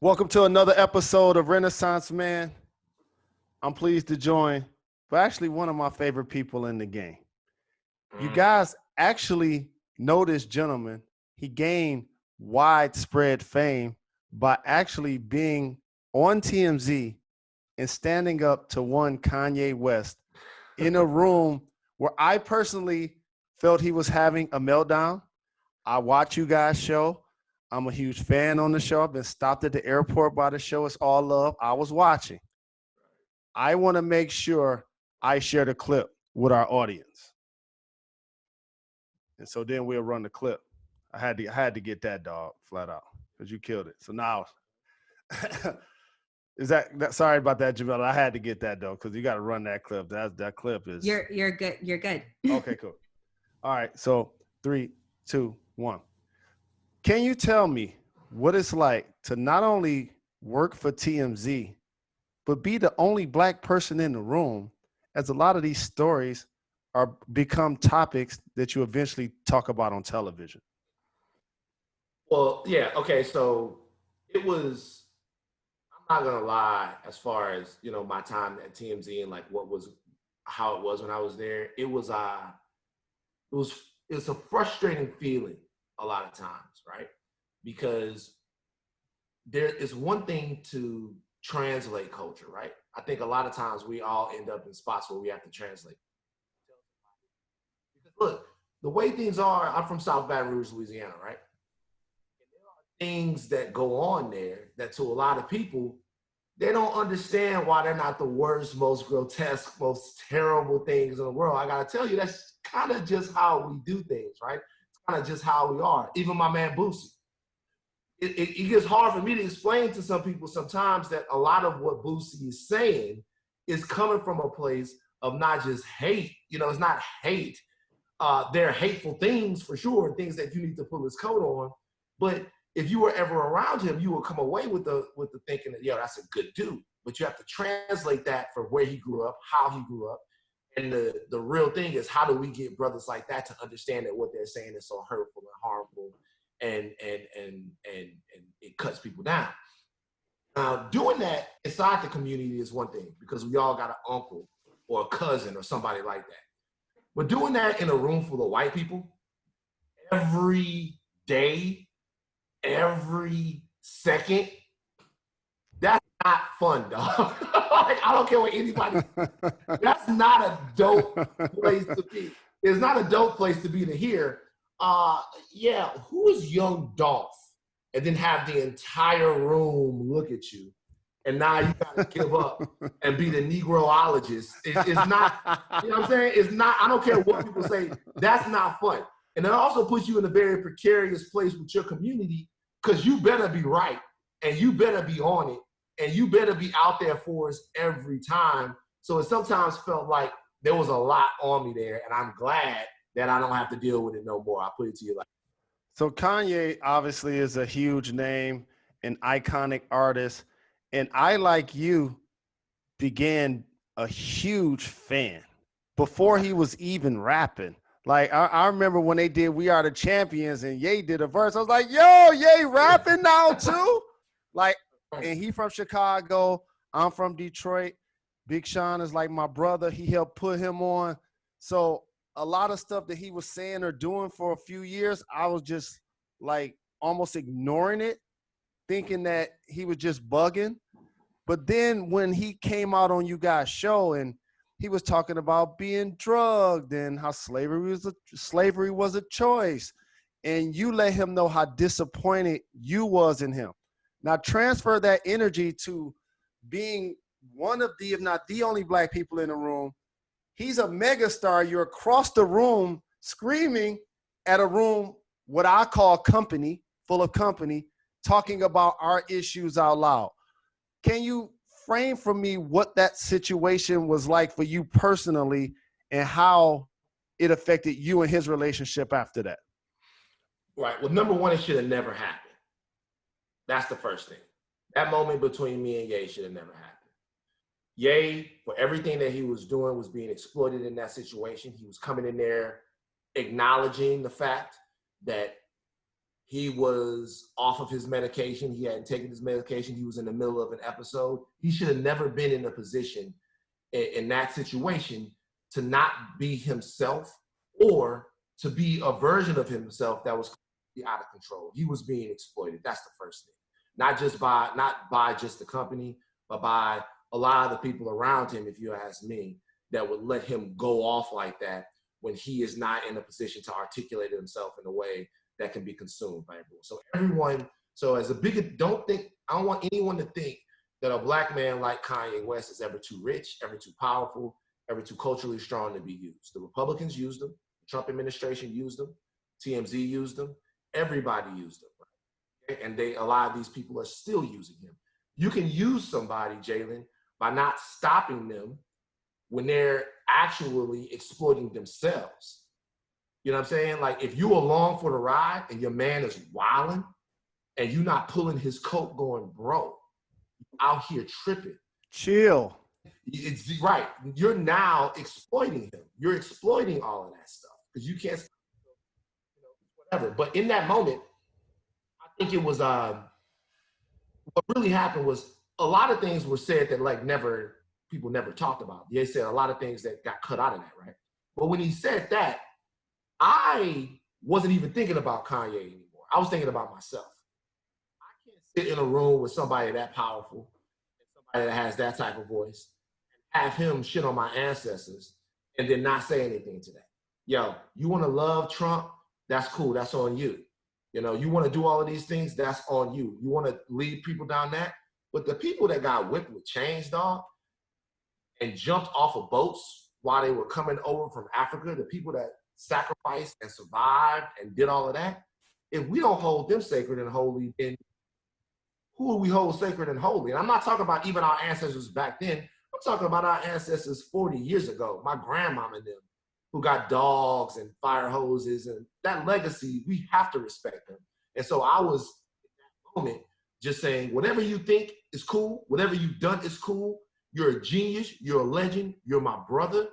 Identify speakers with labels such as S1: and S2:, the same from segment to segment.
S1: Welcome to another episode of Renaissance Man. I'm pleased to join, but actually one of my favorite people in the game. You guys actually know this gentleman. He gained widespread fame by actually being on TMZ and standing up to one Kanye West in a room where I personally felt he was having a meltdown. I watch you guys show. I'm a huge fan on the show. I've been stopped at the airport by the show. It's all love. I was watching. I want to make sure I share the clip with our audience. And so then we'll run the clip. I had to get that, dog, flat out, because you killed it. So now, is that sorry about that, Jamila? I had to get that though, because you got to run that clip. That clip is.
S2: You're good. You're good.
S1: Okay, cool. All right. So 3, 2, 1. Can you tell me what it's like to not only work for TMZ, but be the only Black person in the room, as a lot of these stories are become topics that you eventually talk about on television?
S3: Well, yeah, okay, so it was, I'm not gonna lie, as far as, my time at TMZ and like how it was when I was there, it's a frustrating feeling a lot of times, right? Because there is one thing to translate culture, right? I think a lot of times we all end up in spots where we have to translate. Because look, the way things are, I'm from South Baton Rouge, Louisiana, right? And there are things that go on there that to a lot of people, they don't understand why they're not the worst, most grotesque, most terrible things in the world. I gotta tell you, that's kind of just how we do things, right? It's kind of just how we are. Even my man Boosie. It gets hard for me to explain to some people sometimes that a lot of what Boosie is saying is coming from a place of not just hate. It's not hate. There are hateful things for sure, things that you need to pull his coat on. But if you were ever around him, you will come away with the thinking that, that's a good dude. But you have to translate that for where he grew up, how he grew up. And the real thing is, how do we get brothers like that to understand that what they're saying is so hurtful and harmful, and it cuts people down. Now, doing that inside the community is one thing, because we all got an uncle or a cousin or somebody like that. But doing that in a room full of white people every day, every second, that's not fun, dog. Like, I don't care what anybody. That's not a dope place to be. It's not a dope place to be to hear. Who is young Dolph? And then have the entire room look at you. And now you gotta give up and be the Negroologist. It's not, you know what I'm saying? It's not, I don't care what people say, that's not fun. And it also puts you in a very precarious place with your community, because you better be right, and you better be on it, and you better be out there for us every time. So it sometimes felt like there was a lot on me there, and I'm glad that I don't have to deal with it no more. I'll put it to you like that.
S1: So Kanye obviously is a huge name, an iconic artist. And I, like you, began a huge fan before he was even rapping. Like, I remember when they did We Are the Champions and Ye did a verse. I was like, yo, Ye rapping now too? Like, and he from Chicago. I'm from Detroit. Big Sean is like my brother. He helped put him on. So a lot of stuff that he was saying or doing for a few years, I was just like almost ignoring it, thinking that he was just bugging. But then when he came out on you guys' show and he was talking about being drugged and how slavery was a choice, and you let him know how disappointed you was in him. Now transfer that energy to being one of the, if not the only Black people in the room. He's a megastar. You're across the room screaming at a room, what I call company, full of company, talking about our issues out loud. Can you frame for me what that situation was like for you personally and how it affected you and his relationship after that?
S3: Right. Well, number one, it should have never happened. That's the first thing. That moment between me and Ye should have never happened. Ye, for everything that he was doing, was being exploited in that situation. He was coming in there acknowledging the fact that He was off of his medication. He hadn't taken his medication. He was in the middle of an episode. He should have never been in a position in that situation to not be himself or to be a version of himself that was out of control. He was being exploited. That's the first thing. Not by just the company, but by a lot of the people around him, if you ask me, that would let him go off like that when he is not in a position to articulate himself in a way that can be consumed by everyone. So as a big, I don't want anyone to think that a black man like Kanye West is ever too rich, ever too powerful, ever too culturally strong to be used. The Republicans used them, the Trump administration used them, TMZ used them, everybody used them. Right? And a lot of these people are still using him. You can use somebody, Jalen, by not stopping them when they're actually exploiting themselves. You know what I'm saying? Like if you along for the ride and your man is wilding and you're not pulling his coat going, bro, out here tripping.
S1: Chill.
S3: It's right. You're now exploiting him. You're exploiting all of that stuff because you can't, whatever. But in that moment, I think it was, what really happened was a lot of things were said that like people never talked about. They said a lot of things that got cut out of that, right? But when he said that, I wasn't even thinking about Kanye anymore. I was thinking about myself. I can't sit in a room with somebody that powerful, somebody that has that type of voice, and have him shit on my ancestors and then not say anything to that. Yo, you want to love Trump? That's cool. That's on you. You know, you want to do all of these things? That's on you. You want to lead people down that? But the people that got whipped with chains, dog, and jumped off of boats while they were coming over from Africa, the people that sacrificed and survived and did all of that, if we don't hold them sacred and holy, then who will we hold sacred and holy? And I'm not talking about even our ancestors back then. I'm talking about our ancestors 40 years ago, my grandmama and them, who got dogs and fire hoses, and that legacy, we have to respect them. And so I was, in that moment, just saying, whatever you think is cool, whatever you've done is cool, you're a genius, you're a legend, you're my brother.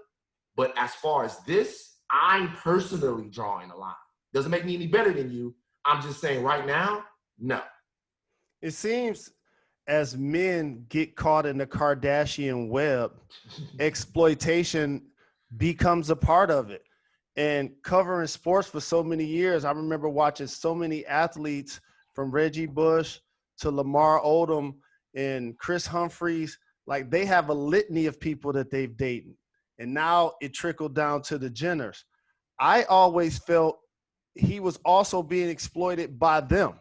S3: But as far as this, I'm personally drawing a line. Doesn't make me any better than you. I'm just saying right now, no.
S1: It seems as men get caught in the Kardashian web, exploitation becomes a part of it. And covering sports for so many years, I remember watching so many athletes from Reggie Bush to Lamar Odom and Chris Humphries. Like they have a litany of people that they've dated. And now it trickled down to the Jenners. I always felt he was also being exploited by them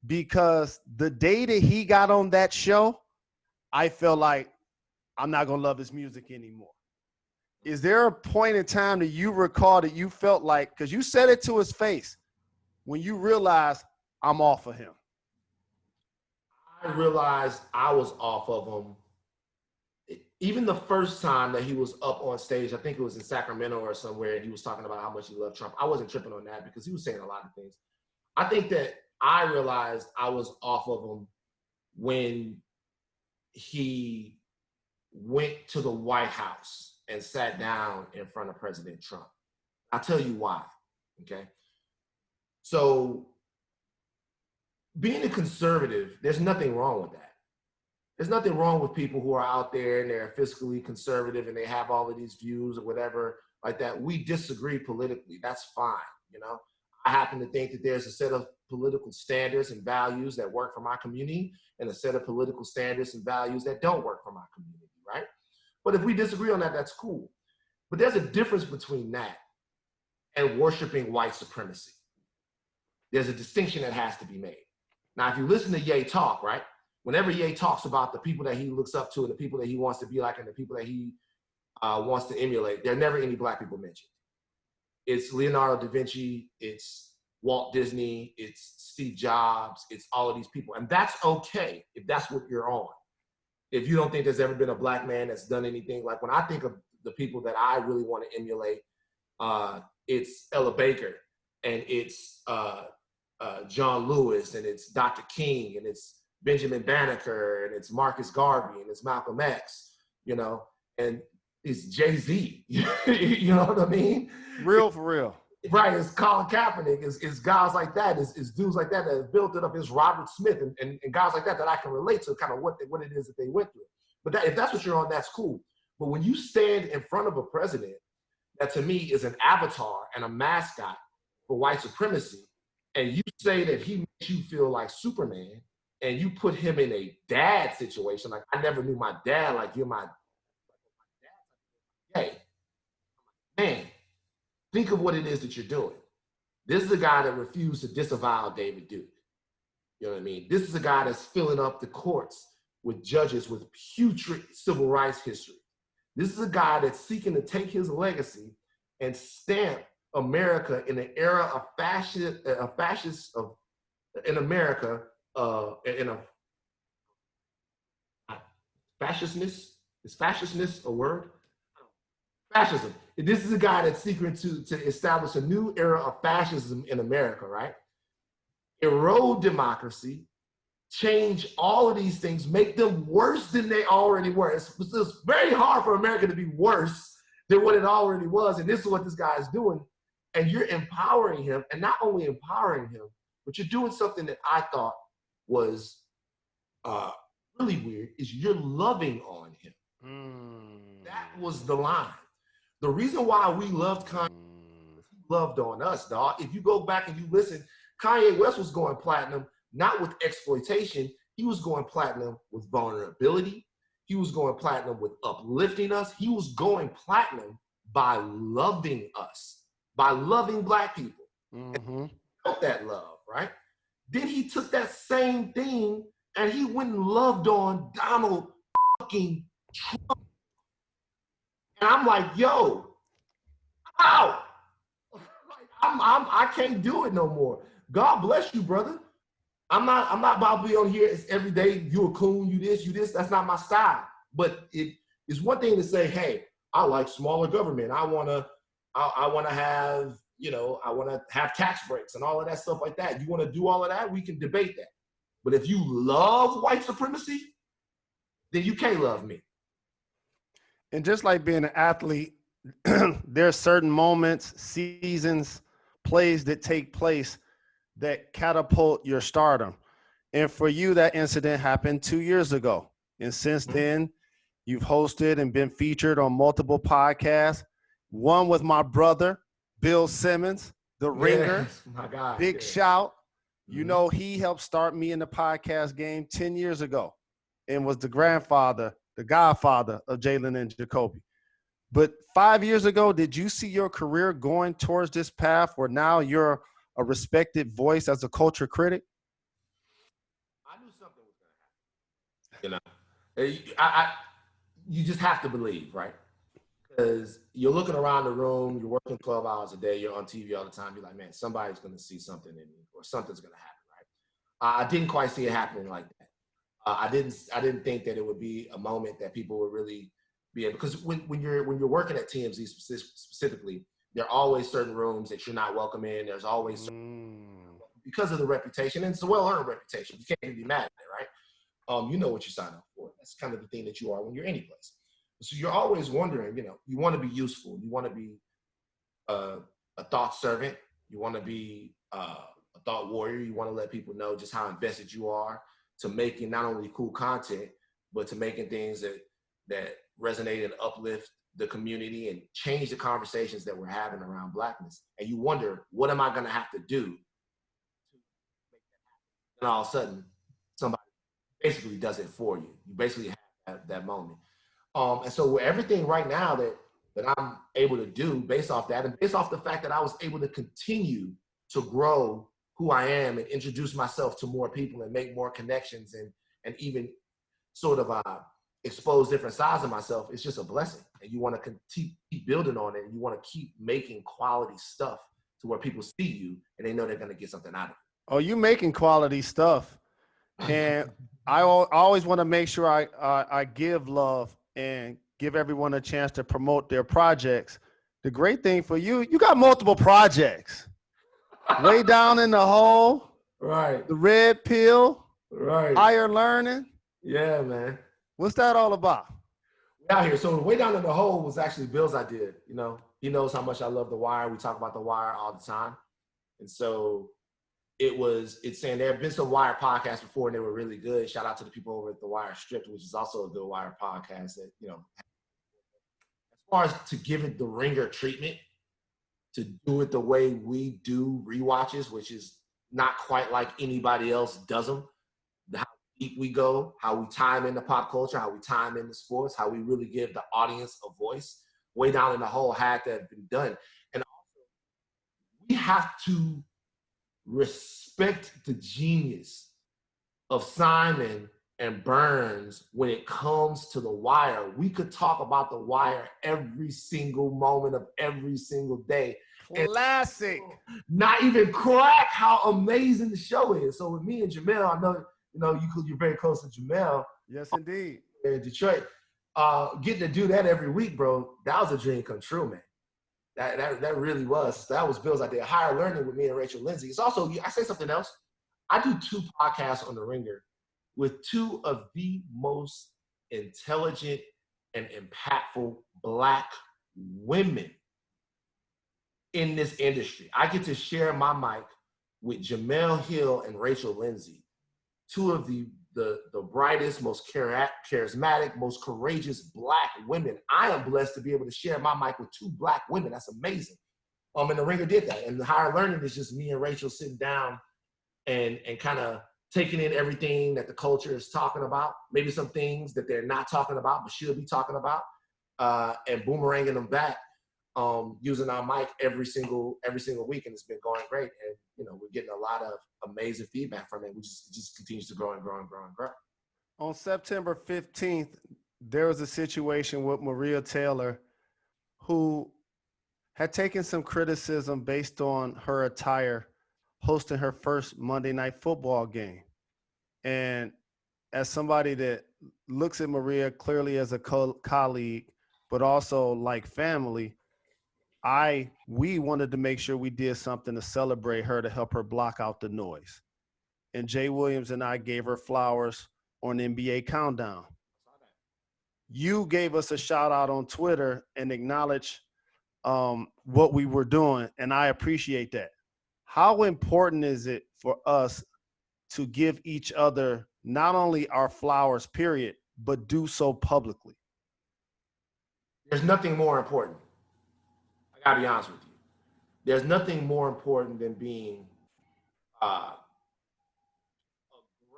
S1: because the day that he got on that show, I felt like I'm not going to love his music anymore. Is there a point in time that you recall that you felt like, because you said it to his face, when you realized I'm off of him?
S3: I realized I was off of him. Even the first time that he was up on stage, I think it was in Sacramento or somewhere, and he was talking about how much he loved Trump. I wasn't tripping on that because he was saying a lot of things. I think that I realized I was off of him when he went to the White House and sat down in front of President Trump. I'll tell you why, okay? So being a conservative, there's nothing wrong with that. There's nothing wrong with people who are out there and they're fiscally conservative and they have all of these views or whatever like that. We disagree politically. That's fine, you know? I happen to think that there's a set of political standards and values that work for my community and a set of political standards and values that don't work for my community, right? But if we disagree on that, that's cool. But there's a difference between that and worshiping white supremacy. There's a distinction that has to be made. Now, if you listen to Ye talk, right? Whenever Ye talks about the people that he looks up to and the people that he wants to be like and the people that he wants to emulate, there are never any black people mentioned. It's Leonardo da Vinci, it's Walt Disney, it's Steve Jobs, it's all of these people. And that's okay if that's what you're on. If you don't think there's ever been a black man that's done anything, like when I think of the people that I really want to emulate, it's Ella Baker and it's John Lewis and it's Dr. King and it's Benjamin Banneker and it's Marcus Garvey and it's Malcolm X, you know, and it's Jay-Z, you know what I mean?
S1: Real for real.
S3: Right, it's Colin Kaepernick, it's guys like that, it's dudes like that have built it up. It's Robert Smith and guys like that I can relate to kind of what it is that they went through. But if that's what you're on, that's cool. But when you stand in front of a president that to me is an avatar and a mascot for white supremacy, and you say that he makes you feel like Superman, and you put him in a dad situation, like I never knew my dad, like you're my dad. Hey, man, think of what it is that you're doing. This is a guy that refused to disavow David Duke. You know what I mean? This is a guy that's filling up the courts with judges with putrid civil rights history. This is a guy that's seeking to take his legacy and stamp America in an era of in America, in a fascistness. Is fascistness a word? Fascism. This is a guy that's seeking to establish a new era of fascism in America, right? Erode democracy, change all of these things, make them worse than they already were. It's very hard for America to be worse than what it already was. And this is what this guy is doing. And you're empowering him, and not only empowering him, but you're doing something that I thought was really weird, is you're loving on him. That was the line. The reason why we loved Kanye, he loved on us, dog. If you go back and you listen, Kanye West was going platinum, not with exploitation. He was going platinum with vulnerability. He was going platinum with uplifting us. He was going platinum by loving us, by loving Black people. And felt that love, right? Then he took that same thing and he went and loved on Donald fucking Trump. And I'm like, yo, ow! I can't do it no more. God bless you, brother. I'm not about to be on here. It's every day. You a coon. You this. That's not my style. But it's one thing to say, hey, I like smaller government. I wanna have, I wanna have tax breaks and all of that stuff like that. You wanna do all of that? We can debate that. But if you love white supremacy, then you can't love me.
S1: And just like being an athlete, there's certain moments, seasons, plays that take place that catapult your stardom. And for you, that incident happened 2 years ago. And since then, you've hosted and been featured on multiple podcasts. One with my brother, Bill Simmons, the Ringer.
S3: My God.
S1: Big shout. You know, he helped start me in the podcast game 10 years ago and was the godfather of Jalen and Jacoby. But 5 years ago, did you see your career going towards this path where now you're a respected voice as a culture critic?
S3: I knew something was going to happen. You just have to believe, right? Because you're looking around the room, you're working 12 hours a day, you're on TV all the time. You're like, man, somebody's going to see something in me, or something's going to happen, right? I didn't quite see it happening like that. I didn't think that it would be a moment that people would really be able, because when you're working at TMZ specifically, there are always certain rooms that you're not welcome in. There's always because of the reputation, and it's a well-earned reputation. You can't even be mad at it, right? You know what you sign up for. That's kind of the thing that you are when you're any place. So you're always wondering, you want to be useful. You want to be a thought servant. You want to be a thought warrior. You want to let people know just how invested you are to making not only cool content, but to making things that resonate and uplift the community and change the conversations that we're having around Blackness. And you wonder, what am I going to have to do to make that happen? And all of a sudden, somebody basically does it for you. You basically have that moment. And so everything right now that I'm able to do based off that, and based off the fact that I was able to continue to grow who I am and introduce myself to more people and make more connections and even sort of expose different sides of myself, it's just a blessing. And you want to keep building on it, and you want to keep making quality stuff to where people see you and they know they're going to get something out of it.
S1: Oh, you making quality stuff. And I always want to make sure I give love and give everyone a chance to promote their projects. The great thing for you, you got multiple projects. Way Down in the Hole.
S3: Right.
S1: The Red Pill.
S3: Right.
S1: Higher Learning.
S3: Yeah, man.
S1: What's that all about?
S3: Out here. So Way Down in the Hole was actually Bill's idea, He knows how much I love The Wire. We talk about The Wire all the time. And so it's saying there have been some Wire podcasts before and they were really good. Shout out to the people over at The Wire Stripped, which is also a good Wire podcast that, you know, as far as to give it the ringer treatment, to do it the way we do rewatches, which is not quite like anybody else does them. How deep we go, how we time into pop culture, how we time into sports, how we really give the audience a voice. Way down in the hole had to have been done. And also, we have to respect the genius of Simon and Burns when it comes to The Wire. We could talk about The Wire every single moment of every single day.
S1: Classic.
S3: And not even crack how amazing the show is. So with me and Jamel, I know you're very close to Jamel.
S1: Yes, indeed.
S3: In Detroit, getting to do that every week, bro. That was a dream come true, man. That really was. That was Bill's idea. Higher learning with me and Rachel Lindsay. It's also, I say something else. I do 2 podcasts on The Ringer with 2 of the most intelligent and impactful Black women in this industry. I get to share my mic with Jamel Hill and Rachel Lindsay, 2 of the brightest, most charismatic, most courageous Black women. I am blessed to be able to share my mic with 2 Black women. That's amazing. And The Ringer did that. And the Higher Learning is just me and Rachel sitting down and kind of taking in everything that the culture is talking about, maybe some things that they're not talking about but should be talking about, and boomeranging them back, using our mic every single week, and it's been going great. And we're getting a lot of amazing feedback from it. It just continues to grow and grow and grow and grow.
S1: On September 15th, there was a situation with Maria Taylor, who had taken some criticism based on her attire hosting her first Monday Night Football game. And as somebody that looks at Maria clearly as a colleague, but also like family, we wanted to make sure we did something to celebrate her, to help her block out the noise. And Jay Williams and I gave her flowers on NBA Countdown. You gave us a shout out on Twitter and acknowledged what we were doing, and I appreciate that. How important is it for us to give each other not only our flowers, period, but do so publicly?
S3: There's nothing more important. I gotta be honest with you. There's nothing more important than being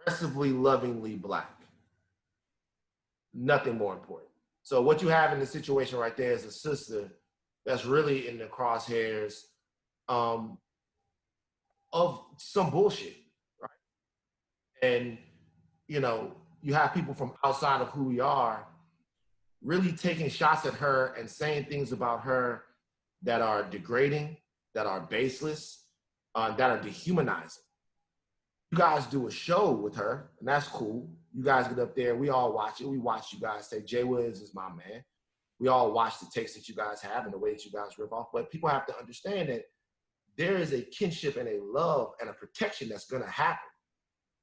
S3: aggressively, lovingly Black. Nothing more important. So what you have in the situation right there is a sister that's really in the crosshairs of some bullshit, right? And you have people from outside of who we are really taking shots at her and saying things about her that are degrading, that are baseless, that are dehumanizing. You guys do a show with her, and that's cool. You guys get up there, we all watch it. We watch you guys say, Jay Williams is my man. We all watch the takes that you guys have and the way that you guys rip off. But people have to understand that there is a kinship and a love and a protection that's gonna happen.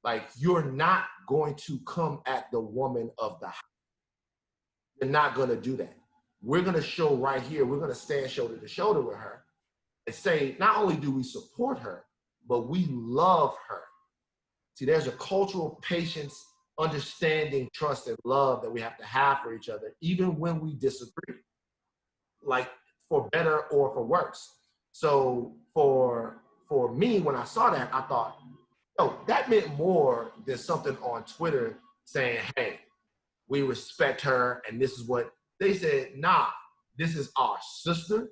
S3: Like, you're not going to come at the woman of the house. You're not gonna do that. We're gonna show right here, we're gonna stand shoulder to shoulder with her and say, not only do we support her, but we love her. See, there's a cultural patience, understanding, trust, and love that we have to have for each other, even when we disagree, like for better or for worse. So for me, when I saw that, I thought, that meant more than something on Twitter saying, hey, we respect her, and this is what they said. Nah, this is our sister.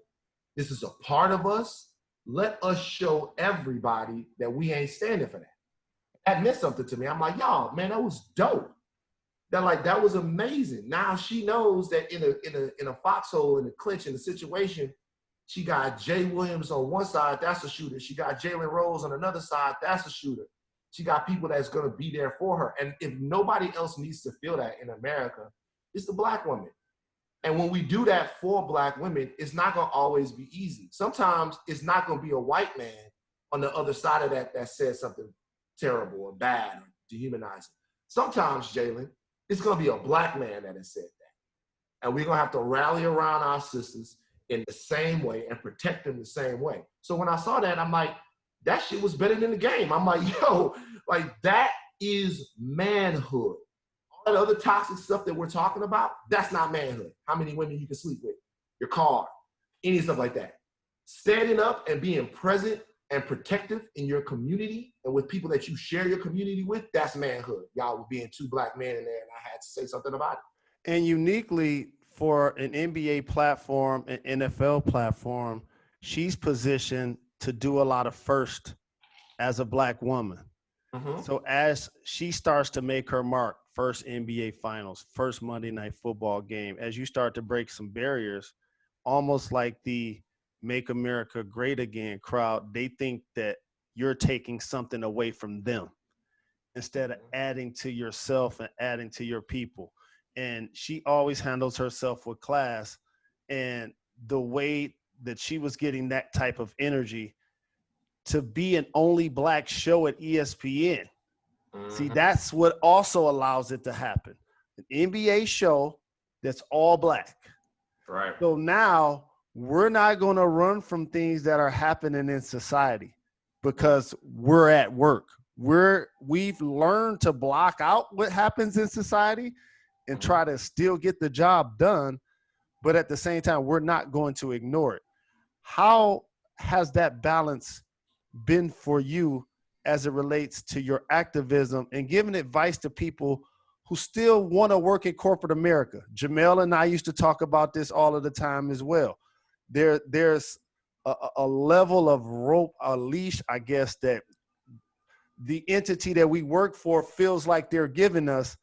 S3: This is a part of us. Let us show everybody that we ain't standing for that. That meant something to me. I'm like, y'all, man, that was dope. That was amazing. Now she knows that in a foxhole, in a clinch, in a situation, she got Jay Williams on one side, that's a shooter. She got Jalen Rose on another side, that's a shooter. She got people that's gonna be there for her. And if nobody else needs to feel that in America, it's the Black woman. And when we do that for Black women, it's not gonna always be easy. Sometimes it's not gonna be a white man on the other side of that says something terrible or bad or dehumanizing. Sometimes, Jalen, it's gonna be a Black man that has said that. And we're gonna have to rally around our sisters in the same way and protect them the same way. So when I saw that, I'm like, that shit was better than the game. I'm like, yo, like that is manhood. All that other toxic stuff that we're talking about, that's not manhood. How many women you can sleep with, your car, any stuff like that. Standing up and being present and protective in your community and with people that you share your community with, that's manhood. Y'all were being two black men in there, and I had to say something about it.
S1: And uniquely for an NBA platform, an NFL platform, she's positioned to do a lot of first as a black woman.
S3: Mm-hmm.
S1: So as she starts to make her mark, first NBA finals, first Monday night football game, as you start to break some barriers, almost like the Make America Great Again crowd, they think that you're taking something away from them instead of adding to yourself and adding to your people. And she always handles herself with class. And the way that she was getting that type of energy to be an only black show at ESPN. See, that's what also allows it to happen. An NBA show that's all black.
S3: Right.
S1: So now we're not going to run from things that are happening in society because we're at work. We've learned to block out what happens in society and try to still get the job done. But at the same time, we're not going to ignore it. How has that balance been for you as it relates to your activism and giving advice to people who still want to work in corporate America? Jamel and I used to talk about this all of the time as well. There's a level of rope, a leash, I guess, that the entity that we work for feels like they're giving us.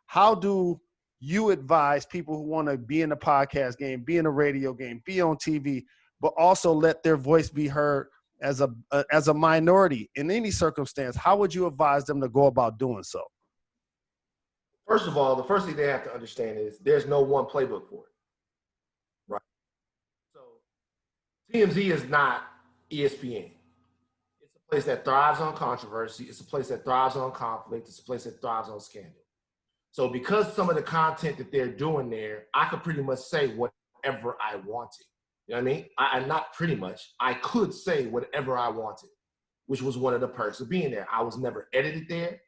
S1: How do you advise people who want to be in a podcast game, be in a radio game, be on TV, but also let their voice be heard as a minority in any circumstance? How would you advise them to go about doing so?
S3: First of all, the first thing they have to understand is there's no one playbook for it, right? So TMZ is not ESPN. It's a place that thrives on controversy. It's a place that thrives on conflict. It's a place that thrives on scandal. So because some of the content that they're doing there, I could pretty much say whatever I wanted. You know what I mean? I not pretty much. I could say whatever I wanted, which was one of the perks of being there. I was never edited there.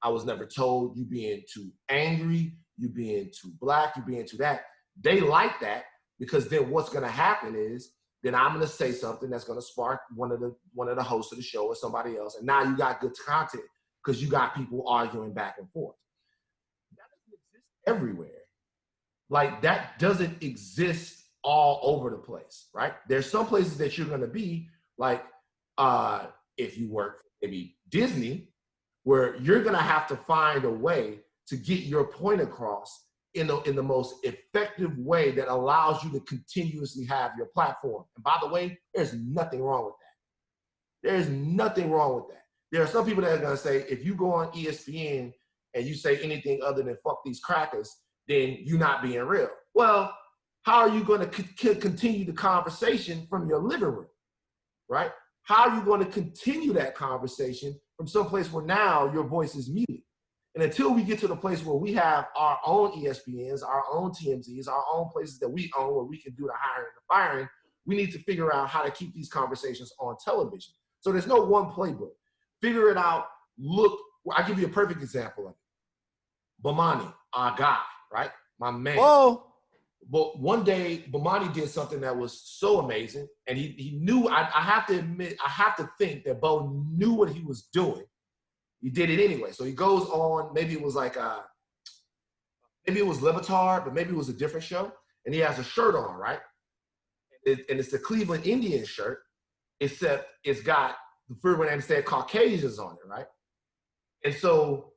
S3: I was never told you being too angry, you being too black, you being too that. They like that because then what's going to happen is then I'm going to say something that's going to spark one of the hosts of the show or somebody else. And now you got good content because you got people arguing back and forth. That doesn't exist everywhere. Like that doesn't exist all over the place, right? There's some places that you're going to be like, if you work for maybe Disney, where you're going to have to find a way to get your point across in the most effective way that allows you to continuously have your platform. And by the way, there's nothing wrong with that. There's nothing wrong with that. There are some people that are going to say, if you go on ESPN and you say anything other than fuck these crackers, then you're not being real. Well, how are you going to continue the conversation from your living room, right? How are you going to continue that conversation from someplace where now your voice is muted? And until we get to the place where we have our own ESPNs, our own TMZs, our own places that we own where we can do the hiring and the firing, we need to figure out how to keep these conversations on television. So there's no one playbook. Figure it out. Look, I'll give you a perfect example of it. Bomani, our guy, right? My man.
S1: Whoa.
S3: But one day, Bomani did something that was so amazing. And he knew, I have to admit, I have to think that Bo knew what he was doing. He did it anyway. So he goes on, maybe it was like, maybe it was Levitard, but maybe it was a different show. And he has a shirt on, right? And it's the Cleveland Indians shirt, except it's got the first name said Caucasians on it, right? And so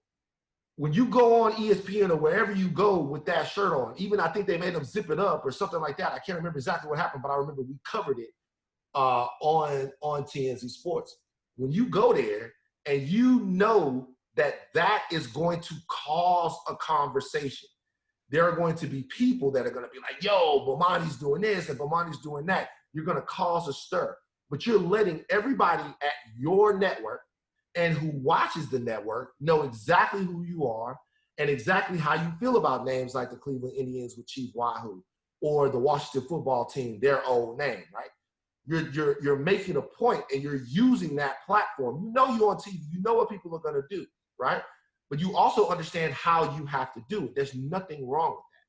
S3: when you go on ESPN or wherever you go with that shirt on, even I think they made them zip it up or something like that. I can't remember exactly what happened, but I remember we covered it on TNZ Sports. When you go there and you know that is going to cause a conversation, there are going to be people that are going to be like, yo, Bomani's doing this and Bomani's doing that. You're going to cause a stir. But you're letting everybody at your network and who watches the network know exactly who you are and exactly how you feel about names like the Cleveland Indians with Chief Wahoo or the Washington football team their old name, right? You're making a point and you're using that platform. You know you're on TV. You know what people are going to do, right? But you also understand how you have to do it. There's nothing wrong with that.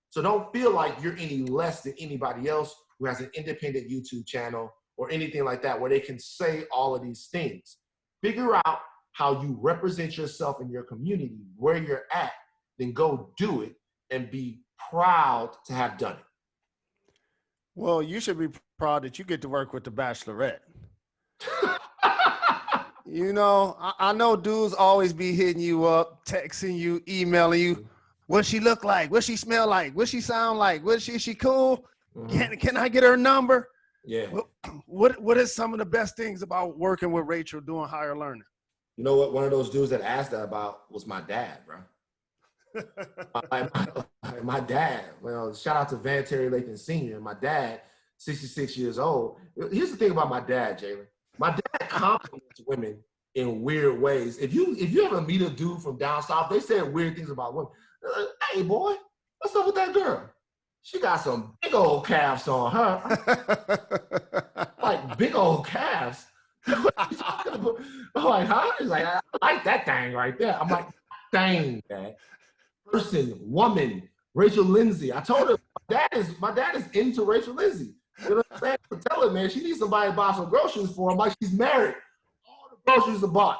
S3: So don't feel like you're any less than anybody else who has an independent YouTube channel or anything like that where they can say all of these things. Figure out how you represent yourself in your community, where you're at, then go do it and be proud to have done it.
S1: Well, you should be proud that you get to work with the Bachelorette. You know, I know dudes always be hitting you up, texting you, emailing you. What she look like? What she smell like? What she sound like? Is she cool? Mm-hmm. Can I get her number?
S3: Yeah.
S1: What is some of the best things about working with Rachel doing higher learning?
S3: You know what? One of those dudes that asked that about was my dad, bro. my dad. Well, shout out to Lathan Sr. My dad, 66 years old. Here's the thing about my dad, Jalen. My dad compliments women in weird ways. If you ever meet a dude from down south, they say weird things about women. Hey, boy, what's up with that girl? She got some big old calves on her. Like big old calves. What are you talking about? I'm like, huh? He's like, I like that thing right there. I'm like, dang, Dad. Person, woman, Rachel Lindsay. I told her my dad is into Rachel Lindsay. You know what I'm saying? I tell her, man, she needs somebody to buy some groceries for her. Like she's married. All the groceries are bought.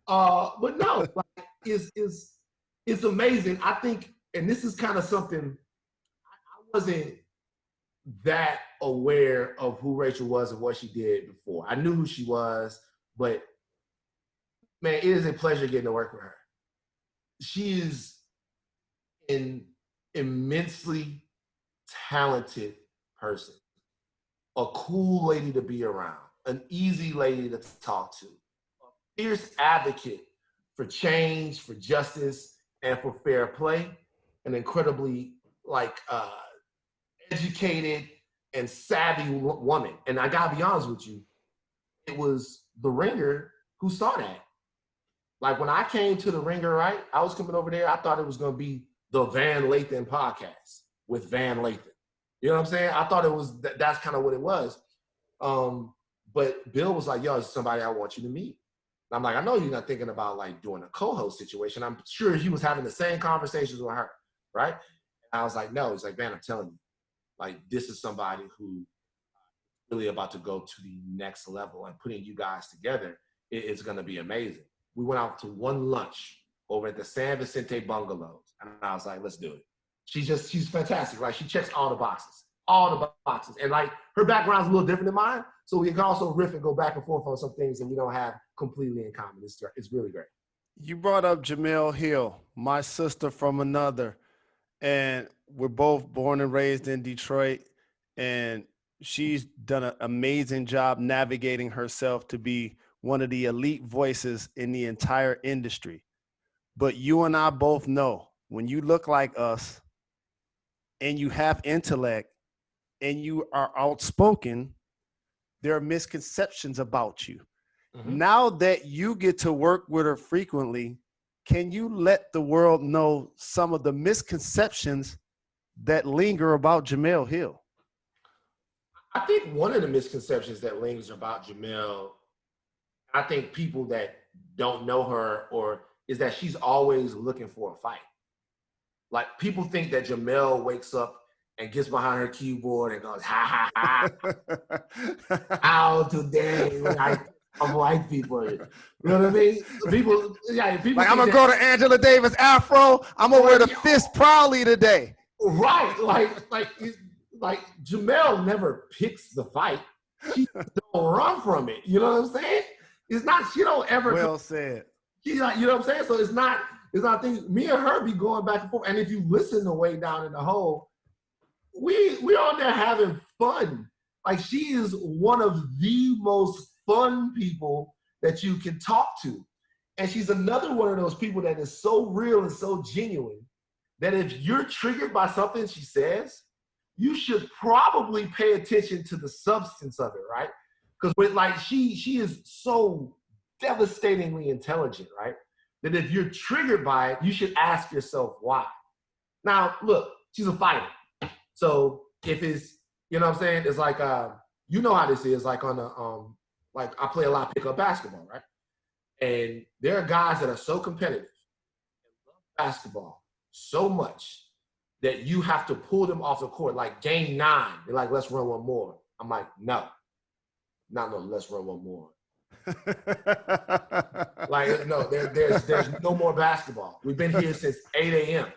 S3: But no, like it's amazing. I think, and this is kind of something I wasn't that aware of who Rachel was and what she did before. I knew who she was, but man, it is a pleasure getting to work with her. She is an immensely talented person, a cool lady to be around, an easy lady to talk to, a fierce advocate for change, for justice, and for fair play, an incredibly educated and savvy woman. And I gotta be honest with you, it was the Ringer who saw that. Like when I came to the Ringer, right? I was coming over there, I thought it was gonna be the Van Lathan podcast with Van Lathan. You know what I'm saying? I thought it was, that's kind of what it was. But Bill was like, yo, it's somebody I want you to meet. And I'm like, I know you're not thinking about like doing a co-host situation. I'm sure he was having the same conversations with her, right? And I was like, no. He's like, man, I'm telling you, like this is somebody who really about to go to the next level, and putting you guys together is going to be amazing. We went out to one lunch over at the San Vicente Bungalows, and I was like, let's do it. She's fantastic, right? She checks all the boxes. And like her background's a little different than mine, so we can also riff and go back and forth on some things that we don't have completely in common. It's really great.
S1: You brought up Jemele Hill, my sister from another, and we're both born and raised in Detroit, and she's done an amazing job navigating herself to be one of the elite voices in the entire industry. But you and I both know when you look like us and you have intellect and you are outspoken, there are misconceptions about you. Mm-hmm. Now that you get to work with her frequently, can you let the world know some of the misconceptions that linger about Jemele Hill?
S3: I think one of the misconceptions that lingers about Jemele, I think people that don't know her is that she's always looking for a fight. Like people think that Jemele wakes up and gets behind her keyboard and goes, ha, ha, ha. How today when I white people. You know what I mean? People
S1: like I'm gonna go to Angela Davis Afro. I'm gonna wear the fist proudly today.
S3: Right. Like Jemele never picks the fight. She don't run from it. You know what I'm saying? It's not, she don't ever.
S1: Well said.
S3: She's not, you know what I'm saying? So it's not things, me and her be going back and forth. And if you listen to Way Down in the Hole, we're on there having fun. Like she is one of the most fun people that you can talk to. And she's another one of those people that is so real and so genuine that if you're triggered by something she says, you should probably pay attention to the substance of it, right? Because with like she is so devastatingly intelligent, right? That if you're triggered by it, you should ask yourself why. Now, look, she's a fighter. So if it's, you know what I'm saying? It's like, you know how this is, like on the, like I play a lot of pickup basketball, right? And there are guys that are so competitive and love basketball so much that you have to pull them off the court. Like game 9, they're like, let's run one more. I'm like, no, let's run one more. Like, no, there's no more basketball. We've been here since 8 a.m.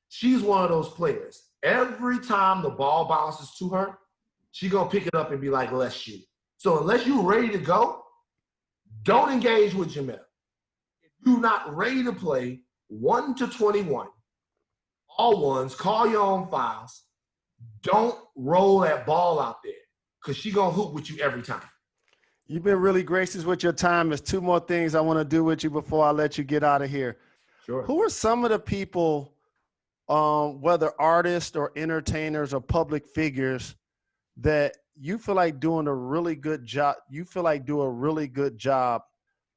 S3: She's one of those players. Every time the ball bounces to her, she's going to pick it up and be like, let's shoot. So unless you're ready to go, don't engage with Jamel. If you're not ready to play 1 to 21, all ones, call your own fouls. Don't roll that ball out there because she's going to hoop with you every time.
S1: You've been really gracious with your time. There's 2 more things I want to do with you before I let you get out of here.
S3: Sure.
S1: Who are some of the people, whether artists or entertainers or public figures, that you feel like doing a really good job? You feel like do a really good job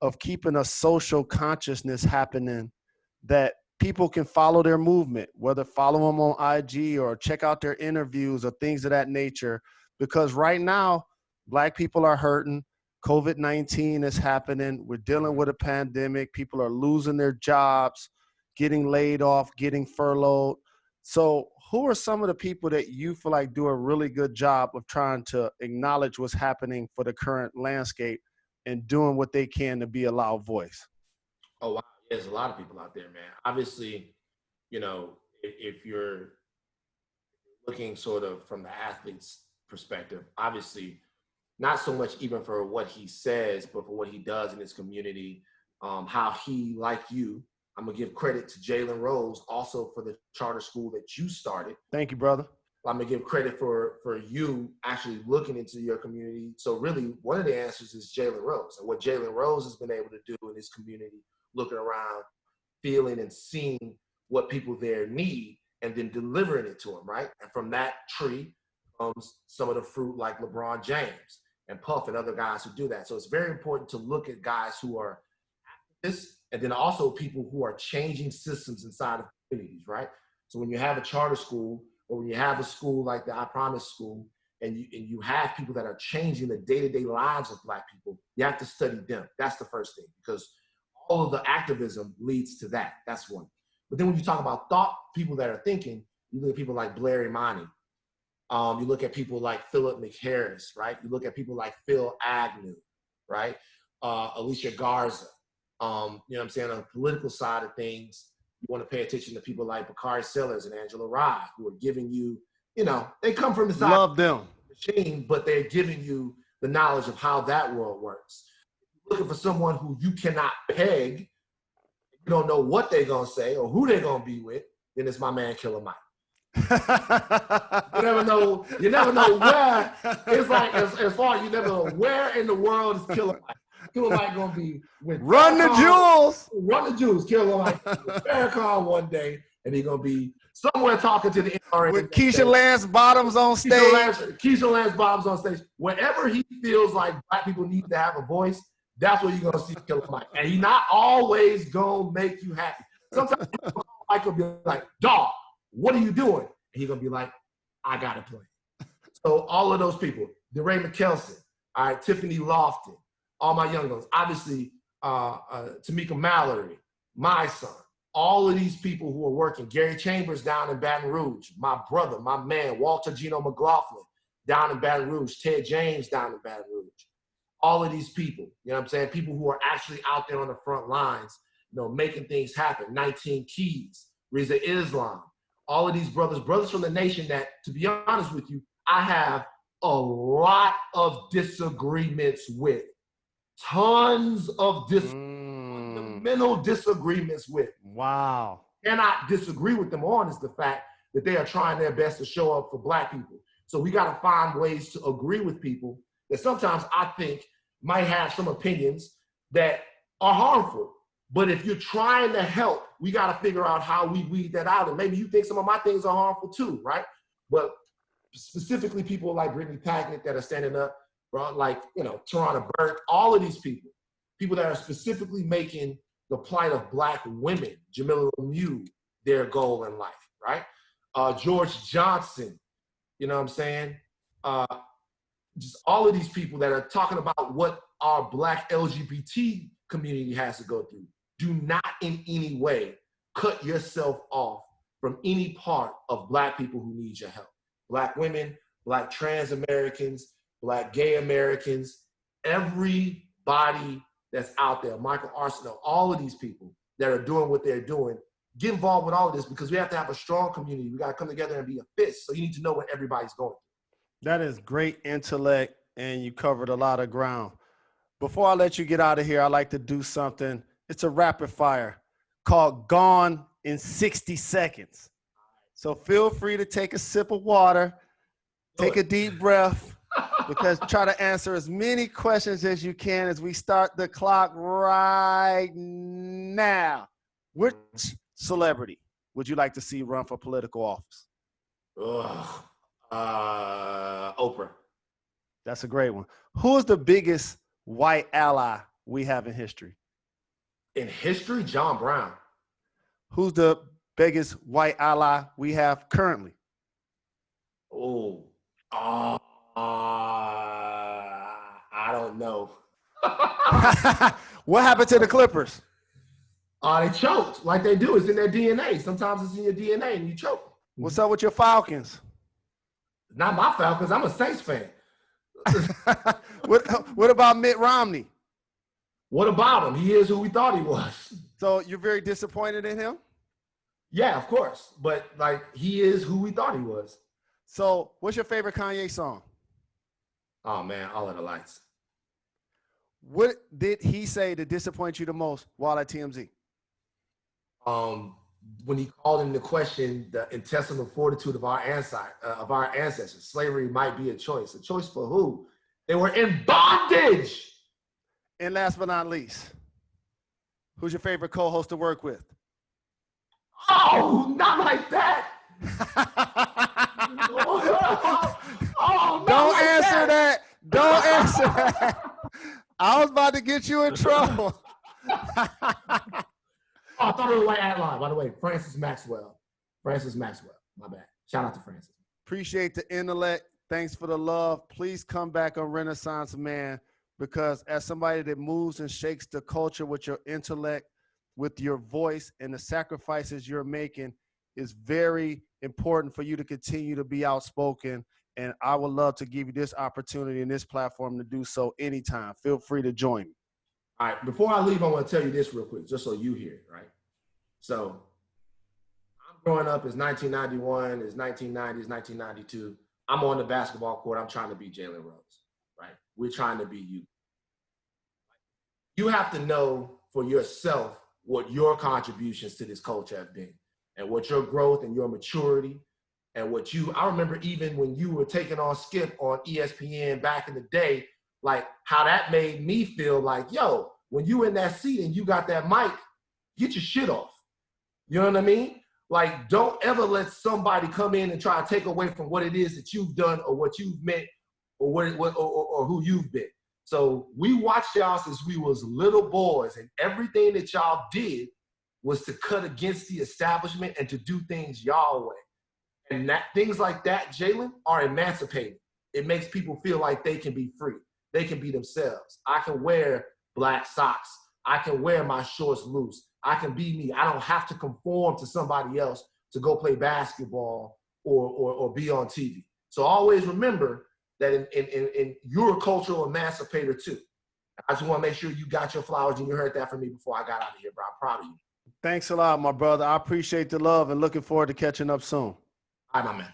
S1: of keeping a social consciousness happening, that people can follow their movement, whether follow them on IG or check out their interviews or things of that nature. Because right now, Black people are hurting. COVID-19 is happening. We're dealing with a pandemic. People are losing their jobs, getting laid off, getting furloughed. So who are some of the people that you feel like do a really good job of trying to acknowledge what's happening for the current landscape and doing what they can to be a loud voice?
S3: Oh, wow. There's a lot of people out there, man. Obviously, you know, if you're looking sort of from the athlete's perspective, obviously, not so much even for what he says, but for what he does in his community, how he, like you, I'm going to give credit to Jalen Rose also for the charter school that you started.
S1: Thank you, brother.
S3: I'm going to give credit for you actually looking into your community. So really, one of the answers is Jalen Rose. And what Jalen Rose has been able to do in his community, looking around, feeling and seeing what people there need, and then delivering it to them, right? And from that tree comes some of the fruit like LeBron James and Puff and other guys who do that. So it's very important to look at guys who are activists and then also people who are changing systems inside of communities, right? So when you have a charter school or when you have a school like the I Promise School and you have people that are changing the day-to-day lives of Black people, you have to study them. That's the first thing, because all of the activism leads to that. That's one. But then when you talk about thought, people that are thinking, you look at people like Blair Imani. You look at people like Philip McHarris, right? You look at people like Phil Agnew, right? Alicia Garza. You know what I'm saying? On the political side of things, you want to pay attention to people like Bakari Sellers and Angela Rye, who are giving you, you know, they come from the side
S1: Love them.
S3: of the machine, but they're giving you the knowledge of how that world works. If you're looking for someone who you cannot peg, you don't know what they're going to say or who they're going to be with, then it's my man Killer Mike. You never know where. It's like as far as you never know where in the world is Killer Mike. Killer Mike gonna be with
S1: Run the jewels.
S3: Run the jewels. Killer Mike with Farrakhan one day, and he's gonna be somewhere talking to the NRA
S1: with Keisha Lance Bottoms on stage.
S3: Keisha Lance Bottoms on stage. Wherever he feels like Black people need to have a voice, that's where you're gonna see Killer Mike. And he's not always gonna make you happy. Sometimes Mike will be like, "Dog, what are you doing?" And he's gonna be like, "I gotta play." So all of those people, DeRay McKelson, all right, Tiffany Lofton, all my young ones, obviously Tamika Mallory, my son, all of these people who are working, Gary Chambers down in Baton Rouge, my brother, my man, Walter Gino McLaughlin down in Baton Rouge, Ted James down in Baton Rouge, all of these people, you know what I'm saying? People who are actually out there on the front lines, you know, making things happen. 19 Keys, Reza Islam, all of these brothers from the nation that, to be honest with you, I have a lot of disagreements with. Tons of fundamental disagreements with.
S1: Wow.
S3: Cannot disagree with them on is the fact that they are trying their best to show up for Black people. So we got to find ways to agree with people that sometimes I think might have some opinions that are harmful. But if you're trying to help, we got to figure out how we weed that out. And maybe you think some of my things are harmful too, right? But specifically people like Brittany Packnett that are standing up, like, you know, Tarana Burke, all of these people that are specifically making the plight of Black women, Jamila Lemieux, their goal in life, right? George Johnson, You know what I'm saying? Just all of these people that are talking about what our Black LGBT community has to go through. Do not in any way cut yourself off from any part of Black people who need your help. Black women, Black trans Americans, Black gay Americans, everybody that's out there, Michael Arsenal, all of these people that are doing what they're doing, get involved with all of this because we have to have a strong community. We got to come together and be a fist. So you need to know what everybody's going through.
S1: That is great intellect, and you covered a lot of ground. Before I let you get out of here, I like to do something. It's a rapid fire called Gone in 60 Seconds. So feel free to take a sip of water, take a deep breath, because try to answer as many questions as you can as we start the clock right now. Which celebrity would you like to see run for political office?
S3: Oprah.
S1: That's a great one. Who is the biggest white ally we have in history?
S3: In history, John Brown.
S1: Who's the biggest white ally we have currently?
S3: I don't know.
S1: What happened to the Clippers?
S3: They choked like they do. It's in their DNA. Sometimes it's in your DNA and you choke.
S1: What's up with your Falcons?
S3: Not my Falcons. I'm a Saints fan.
S1: What about Mitt Romney?
S3: What about him? He is who we thought he was.
S1: So you're very disappointed in him?
S3: Yeah, of course. But like he is who we thought he was.
S1: So what's your favorite Kanye song?
S3: Oh man, All of the Lights.
S1: What did he say to disappoint you the most while at TMZ?
S3: When he called into question the intestinal fortitude of our ancestors. Slavery might be a choice. A choice for who? They were in bondage.
S1: And last but not least, who's your favorite co-host to work with?
S3: Oh, not like that.
S1: Don't answer that. Don't answer that. I was about to get you in trouble.
S3: I thought it was like Adline. By the way, Francis Maxwell. Francis Maxwell. My bad. Shout out to Francis.
S1: Appreciate the intellect. Thanks for the love. Please come back on Renaissance Man, because as somebody that moves and shakes the culture with your intellect, with your voice, and the sacrifices you're making is very important for you to continue to be outspoken. And I would love to give you this opportunity and this platform to do so anytime. Feel free to join me.
S3: All right, before I leave, I want to tell you this real quick, just so you hear it, right? So I'm growing up, it's 1991, it's 1990, it's 1992. I'm on the basketball court. I'm trying to be Jalen Rose, right? We're trying to be you. You have to know for yourself what your contributions to this culture have been and what your growth and your maturity and what I remember even when you were taking on Skip on ESPN back in the day, like how that made me feel like, yo, when you in that seat and you got that mic, get your shit off. You know what I mean? Like, don't ever let somebody come in and try to take away from what it is that you've done or what you've meant or or who you've been. So we watched y'all since we was little boys, and everything that y'all did was to cut against the establishment and to do things y'all way. And that things like that, Jalen, are emancipating. It makes people feel like they can be free. They can be themselves. I can wear black socks. I can wear my shorts loose. I can be me. I don't have to conform to somebody else to go play basketball or be on TV. So always remember that in you're a cultural emancipator too. I just want to make sure you got your flowers and you heard that from me before I got out of here, bro. I'm proud of you.
S1: Thanks a lot, my brother. I appreciate the love and looking forward to catching up soon.
S3: All right, my man.